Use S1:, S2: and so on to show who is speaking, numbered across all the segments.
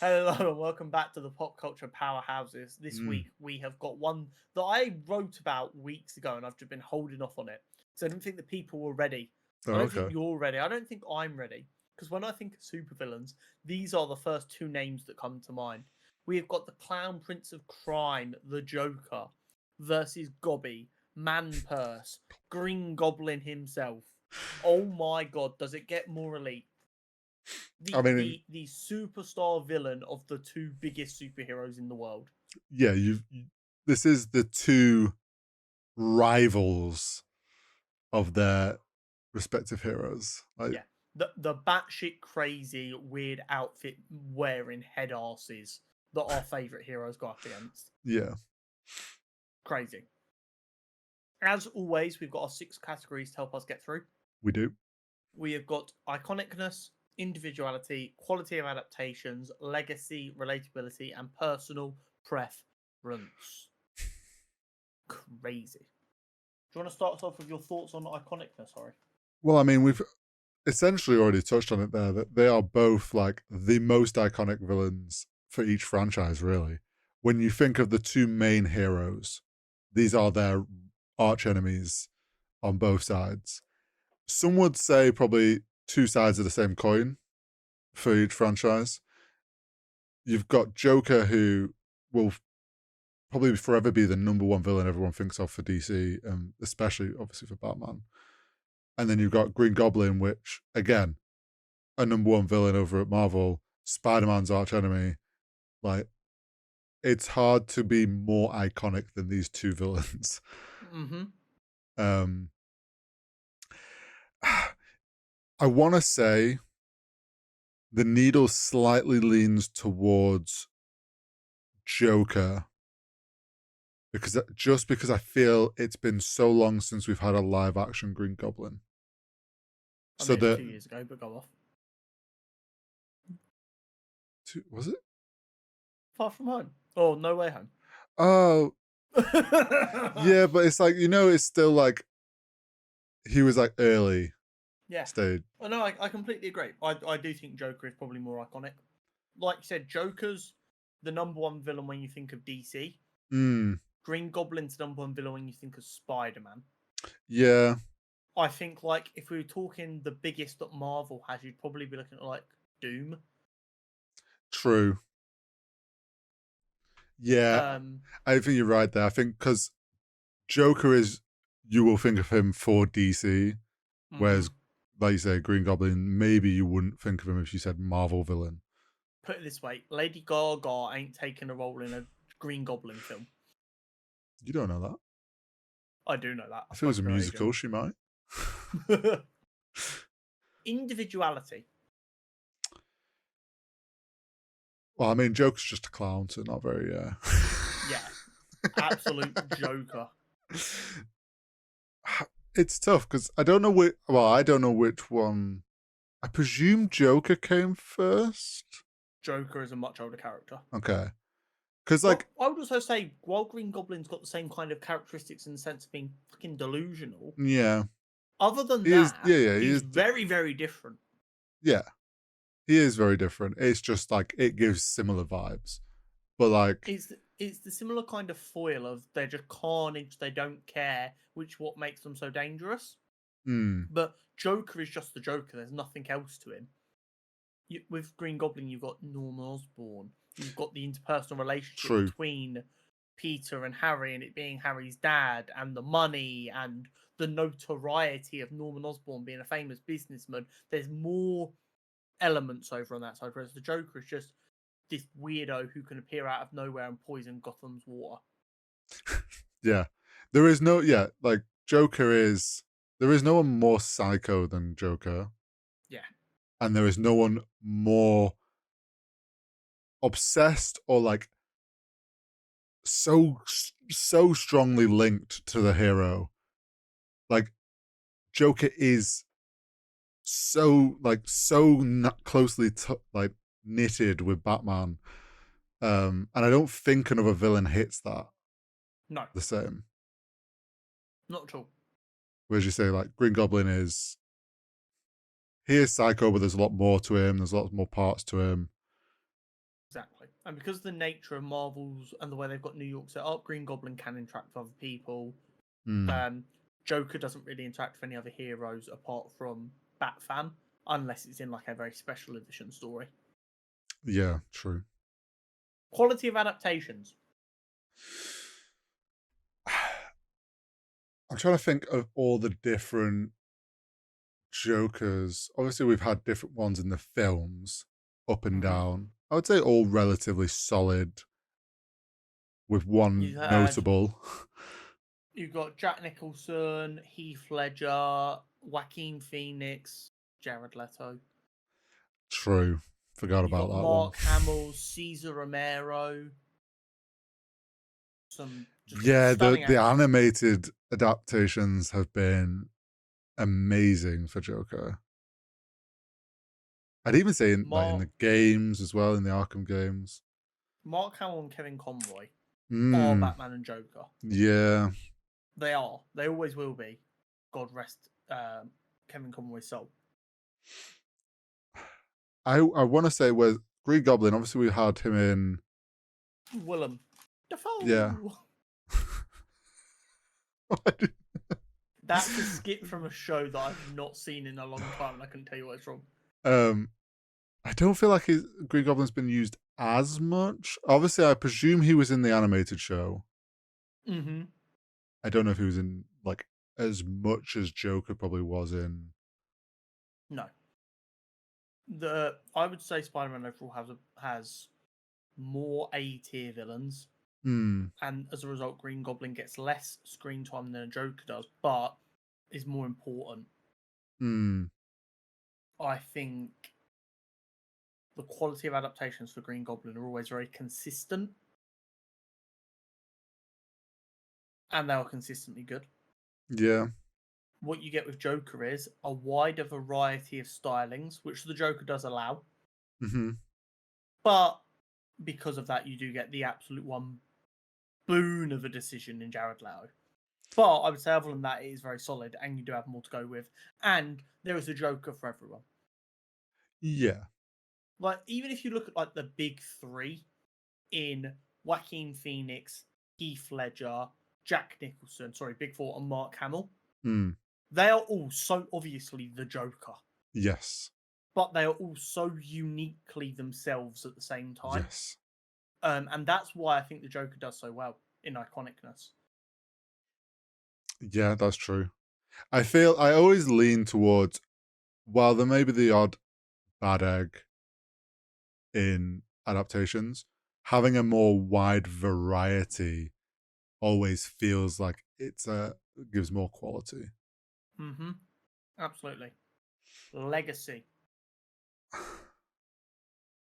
S1: Hello and welcome back to the Pop Culture Powerhouses. This
S2: Mm.
S1: week we have got one that I wrote about weeks ago and I've just been holding off on it. So I don't think the people were ready.
S2: Oh,
S1: I don't think
S2: okay.
S1: you're ready. I don't think I'm ready. Because when I think of supervillains, these are the first two names that come to mind. We have got the Clown Prince of Crime, the Joker, versus Gobby, Man Purse, Green Goblin himself. Oh my god, does it get more elite?
S2: I
S1: the
S2: mean,
S1: the the superstar villain of the two biggest superheroes in the world.
S2: yeah, this is the two rivals of their respective heroes. Like,
S1: Yeah. The batshit crazy weird outfit wearing head asses that our favourite heroes go up against.
S2: yeah,
S1: Crazy. As always, we've got our six categories to help us get through.
S2: we do.
S1: We have got iconicness, individuality, quality of adaptations, legacy, relatability, and personal preference. Crazy. Do you want to start us off with your thoughts on iconicness, Sorry.
S2: Well, I mean, we've essentially already touched on it there that they are both like the most iconic villains for each franchise, really. When you think of the two main heroes, these are their arch enemies on both sides. Some would say probably two sides of the same coin for each franchise. You've got Joker, who will probably forever be the number one villain everyone thinks of for DC, and especially obviously for Batman. And then you've got Green Goblin, which again, a number one villain over at Marvel, Spider-Man's arch enemy. Like, it's hard to be more iconic than these two villains.
S1: Mm-hmm.
S2: Um, I want to say the needle slightly leans towards Joker because I feel it's been so long since we've had a live action Green Goblin.
S1: I
S2: So
S1: mean, it's
S2: the
S1: 2 years ago, but go off.
S2: was it?
S1: Far From Home. Oh, No Way Home.
S2: Oh, yeah, but it's like, it's still like he was like early
S1: Yeah.
S2: stage.
S1: Oh, no, I completely agree. I do think Joker is probably more iconic. Like you said, Joker's the number one villain when you think of DC.
S2: Mm,
S1: Green Goblin's the number one villain when you think of Spider-Man.
S2: yeah,
S1: I think, like, if we were talking the biggest that Marvel has, you'd probably be looking at, like, Doom.
S2: true. Yeah,
S1: Um,
S2: I think you're right there. I think because Joker is, you will think of him for DC, whereas,
S1: mhm.
S2: like you say, Green Goblin, maybe you wouldn't think of him if you said Marvel villain.
S1: Put it this way, Lady Gaga ain't taking a role in a Green Goblin film.
S2: You don't know that.
S1: I do know that. I
S2: If it was
S1: spoke
S2: a
S1: to her agent.
S2: musical, she might.
S1: Individuality.
S2: Well, I mean, Joker's just a clown, so not very.
S1: Yeah. Absolute joker.
S2: It's tough because I don't know which. Well, I don't know which one. I presume Joker came first.
S1: Joker is a much older character.
S2: Okay, because
S1: Well,
S2: like,
S1: I would also say, while Green Goblin's got the same kind of characteristics in the sense of being fucking delusional,
S2: yeah,
S1: other than
S2: he is.
S1: that,
S2: Yeah, yeah, he
S1: he's
S2: is.
S1: very, very different.
S2: Yeah, he is very different. It's just like it gives similar vibes, but like,
S1: It's the similar kind of foil of they're just carnage, they don't care, which what makes them so dangerous.
S2: hmm,
S1: But Joker is just the Joker. There's nothing else to him. With Green Goblin, you've got Norman Osborn. You've got the interpersonal relationship
S2: true.
S1: between Peter and Harry, and it being Harry's dad, and the money and the notoriety of Norman Osborn being a famous businessman. There's more elements over on that side, whereas the Joker is just this weirdo who can appear out of nowhere and poison Gotham's water.
S2: Yeah, there is no. Yeah, like Joker is. There is no one more psycho than Joker,
S1: Yeah.
S2: and there is no one more obsessed or like so strongly linked to the hero. Like Joker is so closely like knitted with Batman, and I don't think another villain hits that
S1: No,
S2: the same.
S1: not at all.
S2: Whereas you say like Green Goblin is, he is psycho, but there's a lot more to him. There's a lot more parts to him.
S1: Exactly. And because of the nature of Marvel's and the way they've got New York set up, Green Goblin can interact with other people. Joker doesn't really interact with any other heroes apart from Batfam, unless it's in like a very special edition story.
S2: Yeah, true.
S1: Quality of adaptations.
S2: I'm trying to think of all the different Jokers. Obviously, we've had different ones in the films, up and down. I would say all relatively solid, with one
S1: You've had
S2: notable.
S1: You've got Jack Nicholson, Heath Ledger, Joaquin Phoenix, Jared Leto.
S2: True. Forgot
S1: You've
S2: about
S1: got
S2: that one.
S1: Mark Hamill, Cesar Romero. Some just
S2: Yeah,
S1: stunning
S2: the
S1: actors.
S2: animated adaptations have been amazing for Joker. I'd even say in the games as well, in the Arkham games.
S1: Mark Hamill and Kevin Conroy are
S2: Mm,
S1: Batman and Joker.
S2: yeah.
S1: They are. They always will be. God rest Kevin Conroy's soul.
S2: I want to say where Green Goblin, obviously we had him in.
S1: Willem Dafoe.
S2: Yeah.
S1: That's a skit from a show that I've not seen in a long time, and I couldn't tell you what it's from.
S2: I don't feel like Green Goblin's been used as much. Obviously, I presume he was in the animated show.
S1: Mm-hmm.
S2: I don't know if he was in like as much as Joker probably was in.
S1: No. I would say Spider-Man overall has more A-tier villains, and as a result, Green Goblin gets less screen time than a Joker does, but is more important. I think the quality of adaptations for Green Goblin are always very consistent, and they are consistently good.
S2: Yeah.
S1: What you get with Joker is a wider variety of stylings, which the Joker does allow. But because of that, you do get the absolute one boon of a decision in Jared Leto. But I would say, other than that, it is very solid, and you do have more to go with. And there is a Joker for everyone.
S2: Yeah.
S1: Like, even if you look at like the big three in Joaquin Phoenix, Heath Ledger, Jack Nicholson, Big Four, and Mark Hamill, they are all so obviously the Joker.
S2: Yes.
S1: But they are all so uniquely themselves at the same time.
S2: Yes.
S1: And that's why I think the Joker does so well in iconicness.
S2: Yeah, that's true. I always lean towards, while there may be the odd bad egg in adaptations, having a more wide variety always feels like gives more quality.
S1: Absolutely. Legacy.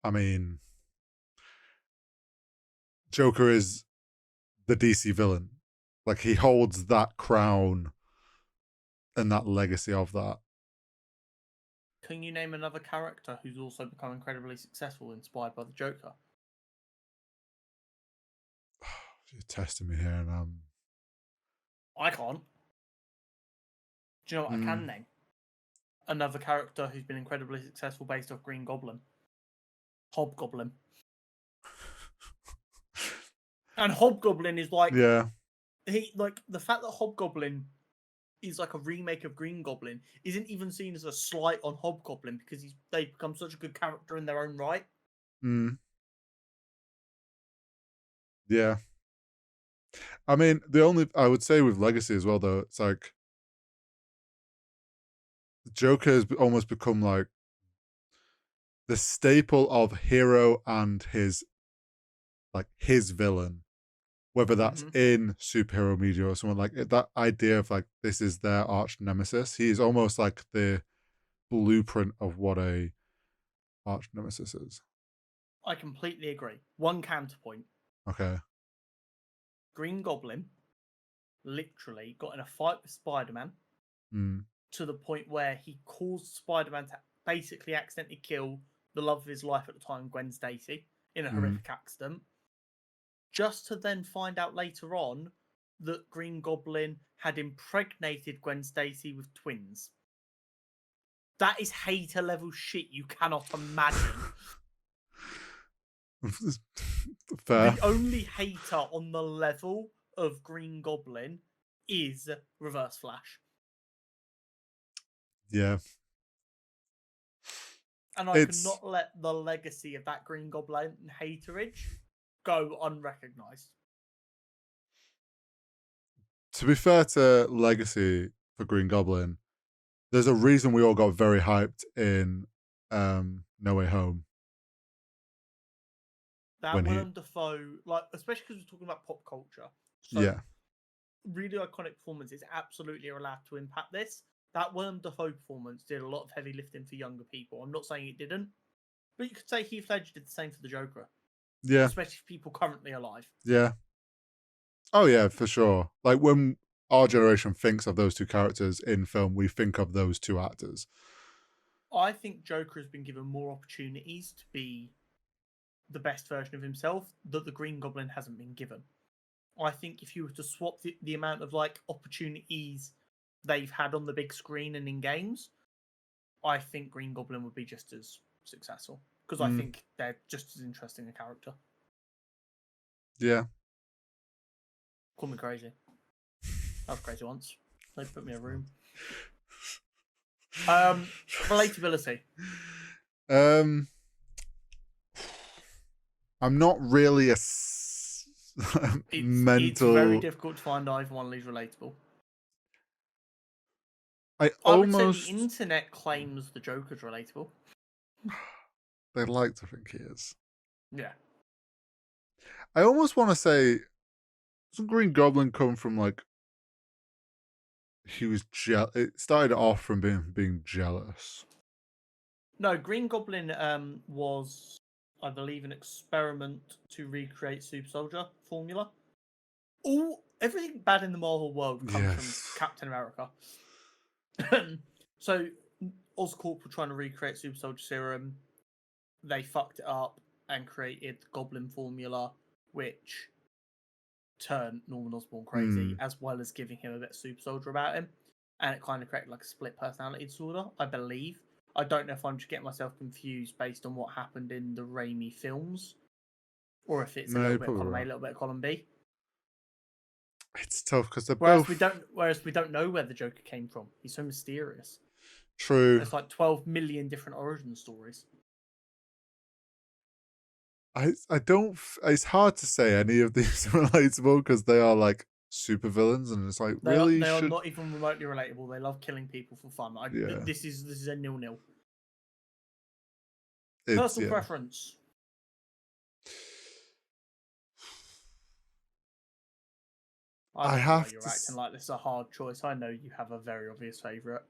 S2: I mean, Joker is the DC villain. Like, he holds that crown and that legacy of that.
S1: Can you name another character who's also become incredibly successful inspired by the Joker?
S2: You're testing me here, and
S1: I can't. Do you know what I can name? Another character who's been incredibly successful based off Green Goblin. Hobgoblin. And Hobgoblin is like...
S2: Yeah.
S1: The fact that Hobgoblin is like a remake of Green Goblin isn't even seen as a slight on Hobgoblin, because they've become such a good character in their own right.
S2: Yeah. I mean, I would say with Legacy as well, though, it's like Joker has almost become like the staple of hero and his villain, whether that's in superhero media or someone like that idea of like, this is their arch-nemesis. He's almost like the blueprint of what a arch-nemesis is.
S1: I completely agree. One counterpoint.
S2: Okay.
S1: Green Goblin literally got in a fight with Spider-Man to the point where he caused Spider-Man to basically accidentally kill the love of his life at the time, Gwen Stacy, in a horrific accident, just to then find out later on that Green Goblin had impregnated Gwen Stacy with twins. That is hater level shit you cannot imagine.
S2: Fair.
S1: The only hater on the level of Green Goblin is Reverse Flash.
S2: Yeah.
S1: And I cannot let the legacy of that Green Goblin haterage go unrecognised.
S2: To be fair to legacy for Green Goblin, there's a reason we all got very hyped in No Way Home.
S1: That Willem Dafoe, like, especially because we're talking about pop culture. So
S2: yeah.
S1: really iconic performances absolutely are allowed to impact this. That Willem Dafoe performance did a lot of heavy lifting for younger people. I'm not saying it didn't, but you could say Heath Ledger did the same for the Joker.
S2: Yeah.
S1: Especially for people currently alive.
S2: Yeah. Oh yeah, for sure. Like when our generation thinks of those two characters in film, we think of those two actors.
S1: I think Joker has been given more opportunities to be the best version of himself that the Green Goblin hasn't been given. I think if you were to swap the amount of like opportunities they've had on the big screen and in games, I think Green Goblin would be just as successful because I think they're just as interesting a character.
S2: Yeah.
S1: Call me crazy. I was crazy once. They put me in a room. Relatability.
S2: I'm not really a mental.
S1: It's very difficult to find either one who's relatable.
S2: I
S1: would say the internet claims the Joker's relatable.
S2: They like to think he is.
S1: Yeah.
S2: I almost want to say, doesn't Green Goblin come from like he was it started off from being jealous.
S1: No, Green Goblin was, I believe, an experiment to recreate Super Soldier formula. Everything bad in the Marvel world comes from Captain America. So Oscorp were trying to recreate Super Soldier Serum. They fucked it up and created the Goblin formula, which turned Norman Osborn crazy, as well as giving him a bit of Super Soldier about him. And it kind of created like a split personality disorder, I believe. I don't know if I'm just getting myself confused based on what happened in the Raimi films, or if it's a little bit column A, a little bit column B.
S2: It's tough because they're
S1: both. Whereas we don't know where the Joker came from. He's so mysterious.
S2: True.
S1: There's like 12 million different origin stories.
S2: I don't. It's hard to say any of these are relatable because they are like supervillains, and it's like
S1: they
S2: really
S1: are not even remotely relatable. They love killing people for fun. This is a 0-0. Personal preference. I have to. You're acting like this is a hard choice. I know you have a very obvious favorite.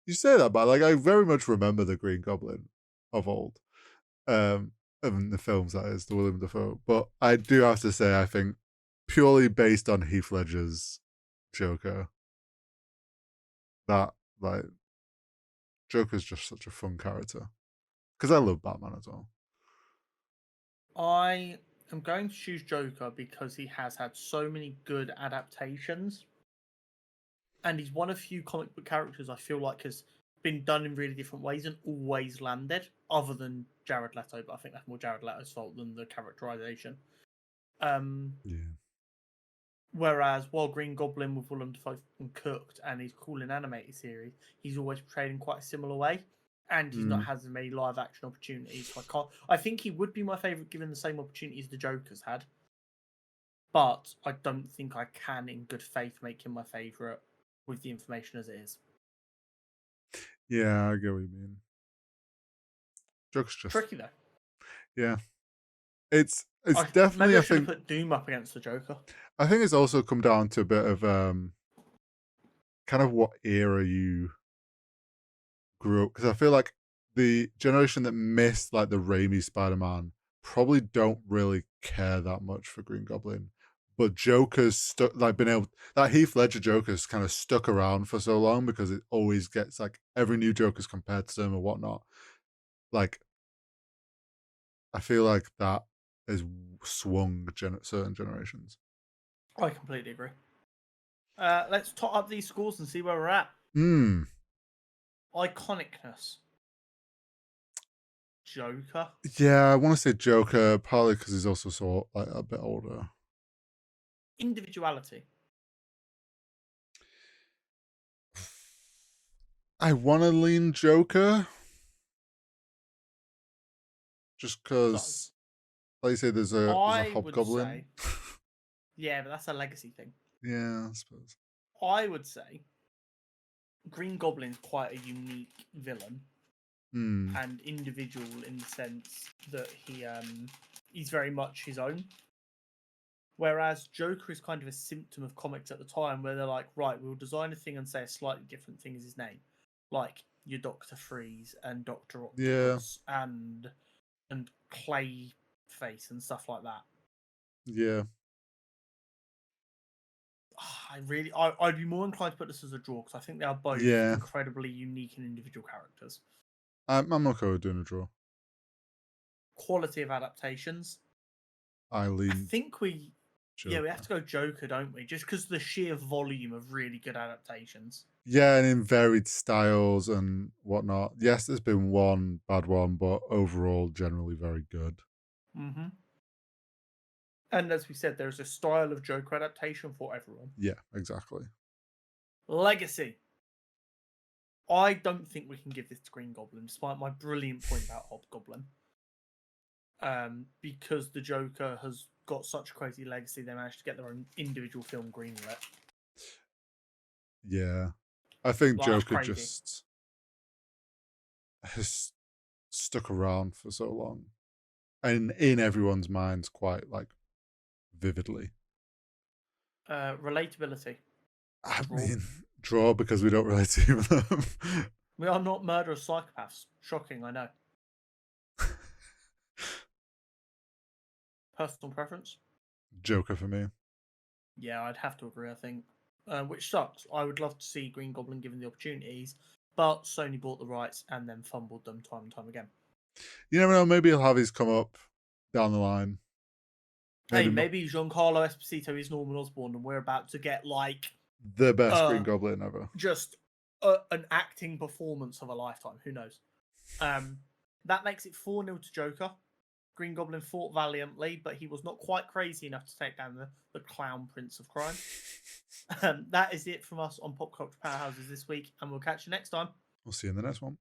S2: You say that, but like I very much remember the Green Goblin of old, in the films, that is, the Willem Dafoe. But I do have to say, I think purely based on Heath Ledger's Joker, that like Joker's just such a fun character because I love Batman as well.
S1: I am going to choose Joker because he has had so many good adaptations, and he's one of few comic book characters I feel like has been done in really different ways and always landed, other than Jared Leto, but I think that's more Jared Leto's fault than the characterization. Whereas while Green Goblin with Willem Dafoe cooked and he's cool in animated series, he's always portrayed in quite a similar way, and he's not had as many live action opportunities. So I think he would be my favorite given the same opportunities the Joker's had, but I don't think I can, in good faith, make him my favorite with the information as it is.
S2: Yeah, I get what you mean. Joker's just
S1: tricky though.
S2: Yeah, it's definitely.
S1: Maybe I should have put Doom up against the Joker.
S2: I think it's also come down to a bit of kind of what era you grew up, because I feel like the generation that missed like the Raimi Spider-Man probably don't really care that much for Green Goblin. But Joker's stuck, like been able, that Heath Ledger Joker's kind of stuck around for so long because it always gets like every new Joker's compared to them or whatnot. Like, I feel like that has swung certain generations.
S1: I completely agree. Let's tot up these scores and see where we're at. Iconicness. Joker.
S2: Yeah, I want to say Joker, partly because he's also sort like a bit older.
S1: Individuality.
S2: I want to lean Joker, just
S1: So
S2: because, like you say, there's a
S1: I would
S2: hobgoblin.
S1: say, yeah, but that's a legacy thing.
S2: Yeah, I suppose.
S1: I would say Green Goblin's quite a unique villain
S2: Hmm.
S1: and individual in the sense that he's very much his own. Whereas Joker is kind of a symptom of comics at the time where they're like, right, we'll design a thing and say a slightly different thing as his name. Like your Doctor Freeze and Doctor
S2: Yeah.
S1: Octopus and Clayface and stuff like that.
S2: Yeah.
S1: I'd be more inclined to put this as a draw because I think they are both
S2: Yeah.
S1: incredibly unique and individual characters.
S2: I'm okay with doing a draw.
S1: Quality of adaptations.
S2: I
S1: I
S2: lean
S1: think we
S2: Joker.
S1: we have to go Joker, don't we? Just because the sheer volume of really good adaptations.
S2: Yeah, and in varied styles and whatnot. Yes, there's been one bad one, but overall, generally very good.
S1: Mm-hmm. And as we said, there's a style of Joker adaptation for everyone.
S2: Yeah, exactly.
S1: Legacy. I don't think we can give this to Green Goblin, despite my brilliant point about Hobgoblin. Because the Joker has got such a crazy legacy, they managed to get their own individual film greenlit.
S2: Yeah. I think
S1: Like,
S2: Joker
S1: crazy.
S2: just has stuck around for so long. And in everyone's minds quite like vividly.
S1: Relatability.
S2: I
S1: Draw.
S2: mean, draw because we don't relate to them.
S1: We are not murderous psychopaths. Shocking, I know. Personal preference?
S2: Joker for me.
S1: Yeah, I'd have to agree, I think. Which sucks. I would love to see Green Goblin given the opportunities, but Sony bought the rights and then fumbled them time and time again.
S2: You never know, maybe he'll have his come up down the line.
S1: Maybe Giancarlo Esposito is Norman Osborn and we're about to get like
S2: the best Green Goblin ever.
S1: Just an acting performance of a lifetime. Who knows? That makes it 4-0 to Joker. Green Goblin fought valiantly, but he was not quite crazy enough to take down the clown prince of crime. That is it from us on Pop Culture Powerhouses this week, and we'll catch you next time.
S2: We'll see you in the next one.